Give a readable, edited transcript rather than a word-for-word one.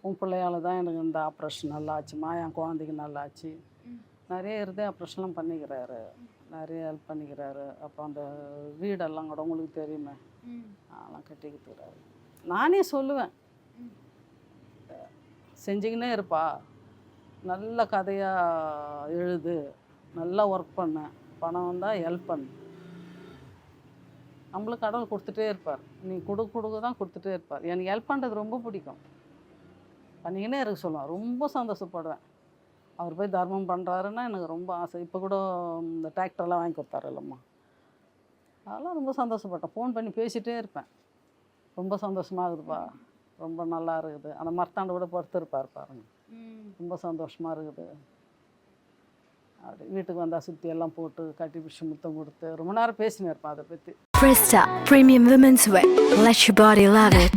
உன் பிள்ளையால தான் எனக்கு இந்த ஆப்ரேஷன் நல்லா ஆச்சுமா, என் குழந்தைக்கு நல்லா ஆச்சு. நிறைய இருதய ஆப்ரேஷன்லாம் பண்ணிக்கிறாரு, நிறைய ஹெல்ப் பண்ணிக்கிறாரு. அப்புறம் அந்த வீடெல்லாம் கூட உங்களுக்கு தெரியுமே, அதெல்லாம் கட்டி கொடுத்துக்கிறாரு. நானே சொல்லுவேன், செஞ்சுக்கினே இருப்பா, நல்ல கதையாக எழுது, நல்லா ஒர்க் பண்ண, பணம் வந்தால் ஹெல்ப் பண்ணு. நம்மளுக்கு கடவுள் கொடுத்துட்டே இருப்பார். நீ கொடுக்க தான் கொடுத்துட்டே இருப்பார். எனக்கு ஹெல்ப் பண்ணுறது ரொம்ப பிடிக்கும். பண்ணிக்கினே இருக்க சொல்லுவேன், ரொம்ப சந்தோஷப்படுவேன். அவர் போய் தர்மம் பண்ணுறாருன்னா எனக்கு ரொம்ப ஆசை. இப்போ கூட இந்த டிராக்டர்லாம் வாங்கி கொடுத்தாரு இல்லைம்மா, அதெல்லாம் ரொம்ப சந்தோஷப்பட்டேன். ஃபோன் பண்ணி பேசிகிட்டே இருப்பேன். ரொம்ப சந்தோஷமாக இருக்குதுப்பா, ரொம்ப நல்லா இருக்குது. அந்த மரத்தாண்டு கூட படுத்துருப்பார் பாருங்க, ரொம்ப சந்தோஷமாக இருக்குது. அப்படி வீட்டுக்கு வந்தால் சுற்றி எல்லாம் போட்டு கட்டி பிடிச்சி முத்தம் கொடுத்து ரொம்ப நேரம் பேசினே இருப்பேன் அதை பற்றி. Presta Premium Women's Wear. Let your body love it.